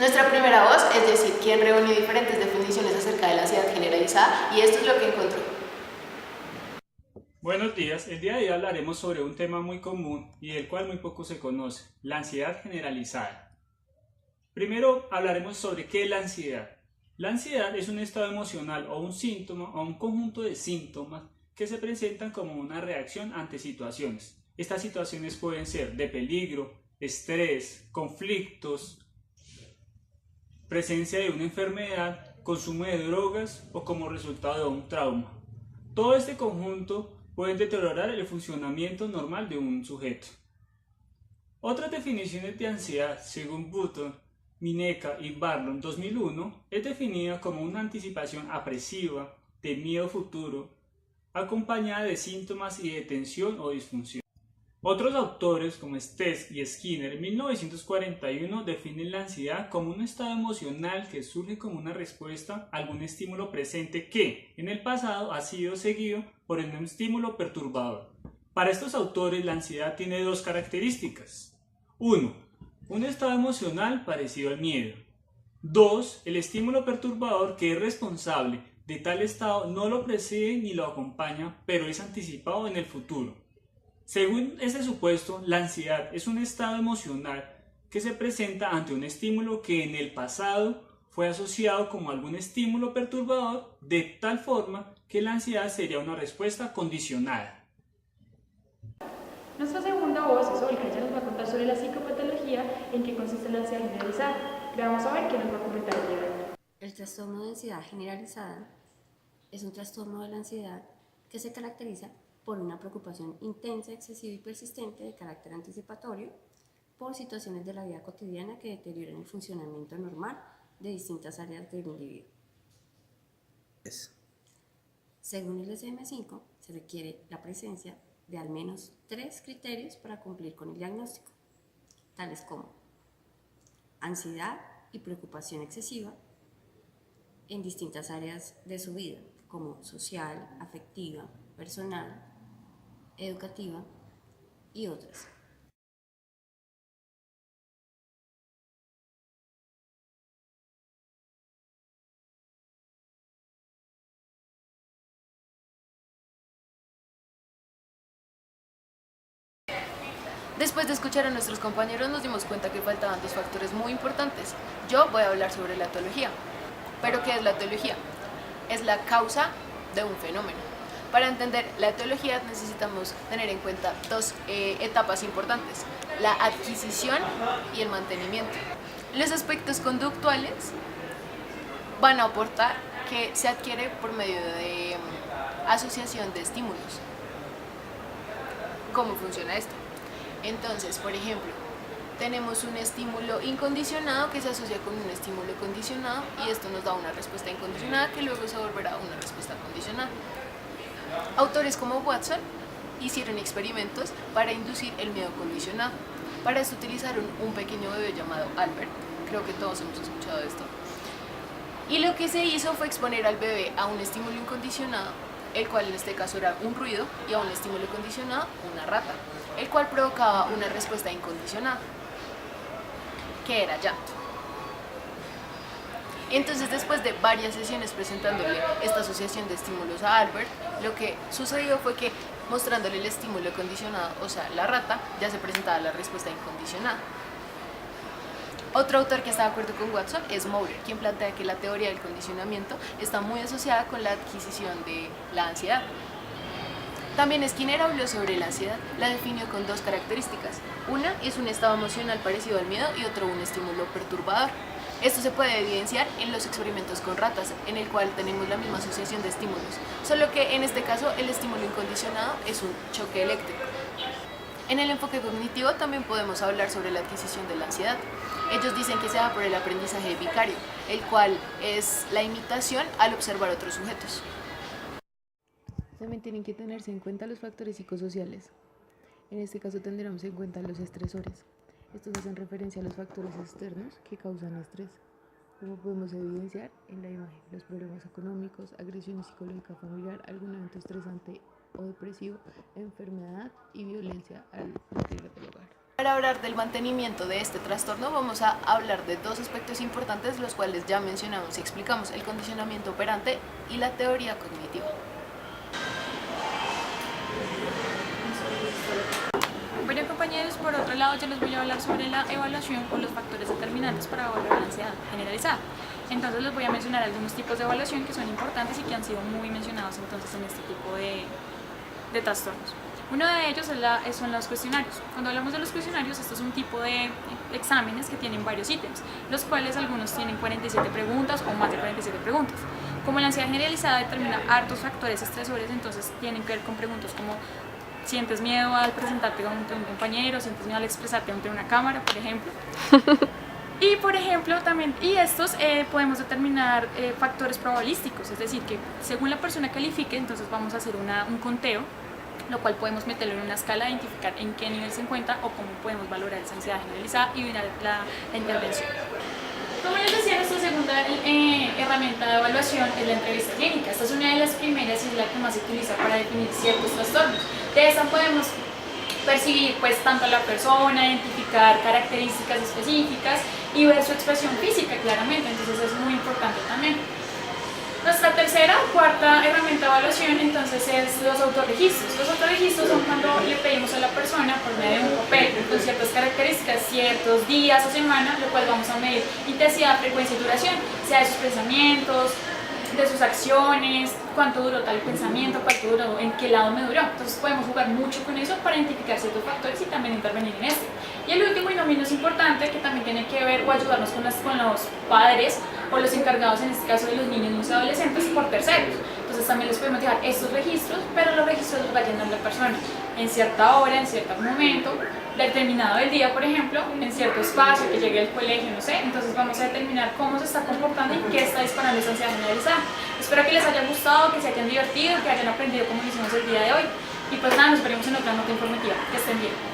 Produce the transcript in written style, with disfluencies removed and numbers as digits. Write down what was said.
Nuestra primera voz, es decir, quien reunió diferentes definiciones acerca de la ansiedad generalizada, y esto es lo que encontró. Buenos días, el día de hoy hablaremos sobre un tema muy común y del cual muy poco se conoce, la ansiedad generalizada. Primero hablaremos sobre qué es la ansiedad. La ansiedad es un estado emocional o un síntoma o un conjunto de síntomas que se presentan como una reacción ante situaciones. Estas situaciones pueden ser de peligro, estrés, conflictos, presencia de una enfermedad, consumo de drogas o como resultado de un trauma. Todo este conjunto puede deteriorar el funcionamiento normal de un sujeto. Otras definiciones de ansiedad, según Button, Mineka y Barlow 2001, es definida como una anticipación apresiva de miedo futuro, acompañada de síntomas y de tensión o disfunción. Otros autores, como Stess y Skinner, en 1941 definen la ansiedad como un estado emocional que surge como una respuesta a algún estímulo presente que, en el pasado, ha sido seguido por un estímulo perturbador. Para estos autores, la ansiedad tiene dos características. 1. Un estado emocional parecido al miedo. 2. El estímulo perturbador que es responsable de tal estado no lo precede ni lo acompaña, pero es anticipado en el futuro. Según este supuesto, la ansiedad es un estado emocional que se presenta ante un estímulo que en el pasado fue asociado como algún estímulo perturbador, de tal forma que la ansiedad sería una respuesta condicionada. Nuestra segunda voz es Olga, ella nos va a contar sobre la psicopatología, en qué consiste la ansiedad generalizada. Le vamos a ver qué nos va a comentar el día de hoy. El trastorno de ansiedad generalizada es un trastorno de la ansiedad que se caracteriza por una preocupación intensa, excesiva y persistente de carácter anticipatorio por situaciones de la vida cotidiana que deterioran el funcionamiento normal de distintas áreas del individuo. Según el DSM-5, se requiere la presencia de al menos 3 criterios para cumplir con el diagnóstico, tales como ansiedad y preocupación excesiva en distintas áreas de su vida, como social, afectiva, personal, educativa y otras. Después de escuchar a nuestros compañeros nos dimos cuenta que faltaban dos factores muy importantes. Yo voy a hablar sobre la etiología. ¿Pero qué es la etiología? Es la causa de un fenómeno. Para entender la etiología necesitamos tener en cuenta dos etapas importantes: la adquisición y el mantenimiento. Los aspectos conductuales van a aportar que se adquiere por medio de asociación de estímulos. ¿Cómo funciona esto? Entonces, por ejemplo, tenemos un estímulo incondicionado que se asocia con un estímulo condicionado, y esto nos da una respuesta incondicionada que luego se volverá una respuesta condicionada. Autores como Watson hicieron experimentos para inducir el miedo condicionado. Para esto utilizaron un pequeño bebé llamado Albert, creo que todos hemos escuchado esto, y lo que se hizo fue exponer al bebé a un estímulo incondicionado, el cual en este caso era un ruido, y a un estímulo condicionado, una rata, el cual provocaba una respuesta incondicionada, que era llanto. Entonces, después de varias sesiones presentándole esta asociación de estímulos a Albert, lo que sucedió fue que, mostrándole el estímulo condicionado, o sea, la rata, ya se presentaba la respuesta incondicionada. Otro autor que está de acuerdo con Watson es Maurer, quien plantea que la teoría del condicionamiento está muy asociada con la adquisición de la ansiedad. También Skinner habló sobre la ansiedad, la definió con dos características. Una es un estado emocional parecido al miedo, y otro un estímulo perturbador. Esto se puede evidenciar en los experimentos con ratas, en el cual tenemos la misma asociación de estímulos, solo que en este caso el estímulo incondicionado es un choque eléctrico. En el enfoque cognitivo también podemos hablar sobre la adquisición de la ansiedad. Ellos dicen que se da por el aprendizaje vicario, el cual es la imitación al observar otros sujetos. También tienen que tenerse en cuenta los factores psicosociales. En este caso tendremos en cuenta los estresores. Estos hacen referencia a los factores externos que causan estrés, como podemos evidenciar en la imagen: los problemas económicos, agresión psicológica familiar, algún evento estresante o depresivo, enfermedad y violencia al interior del hogar. Para hablar del mantenimiento de este trastorno vamos a hablar de dos aspectos importantes, los cuales ya mencionamos y explicamos: el condicionamiento operante y la teoría cognitiva. Bueno, compañeros, por otro lado yo les voy a hablar sobre la evaluación o los factores determinantes para evaluar la ansiedad generalizada. Entonces les voy a mencionar algunos tipos de evaluación que son importantes y que han sido muy mencionados entonces en este tipo de trastornos. Uno de ellos son los cuestionarios. Cuando hablamos de los cuestionarios, esto es un tipo de exámenes que tienen varios ítems, los cuales algunos tienen 47 preguntas o más de 47 preguntas. Como la ansiedad generalizada determina hartos factores estresores, entonces tienen que ver con preguntas como: ¿sientes miedo al presentarte ante un compañero? ¿Sientes miedo al expresarte ante una cámara, por ejemplo? Y por ejemplo también, estos podemos determinar factores probabilísticos, es decir, que según la persona califique, entonces vamos a hacer un conteo, lo cual podemos meterlo en una escala, identificar en qué nivel se encuentra o cómo podemos valorar esa ansiedad generalizada y ver la intervención. Como les decía, nuestra segunda herramienta de evaluación es la entrevista clínica. Esta es una de las primeras y es la que más se utiliza para definir ciertos trastornos. De esta podemos percibir pues tanto a la persona, identificar características específicas y ver su expresión física claramente, entonces es muy importante también. Nuestra tercera o cuarta herramienta de evaluación entonces es los autorregistros. Los autorregistros son cuando le pedimos a la persona por medio de un papel con ciertas características, ciertos días o semanas, lo cual vamos a medir intensidad, frecuencia y duración, sea de sus pensamientos, de sus acciones, cuánto duró tal pensamiento, cuánto duró, en qué lado me duró. Entonces podemos jugar mucho con eso para identificar ciertos factores y también intervenir en este. Y el último y no menos importante, que también tiene que ver o ayudarnos con los padres o los encargados, en este caso de los niños y los adolescentes, por terceros. Entonces también les podemos dejar estos registros, pero los registros los va a llenar la persona en cierta hora, en cierto momento determinado del día, por ejemplo, en cierto espacio, que llegue al colegio, no sé. Entonces vamos a determinar cómo se está comportando y qué está disparando esa ansiedad generalizada. Espero que les haya gustado, que se hayan divertido, que hayan aprendido como lo hicimos el día de hoy. Y pues nada, nos veremos en otra nota informativa. Que estén bien.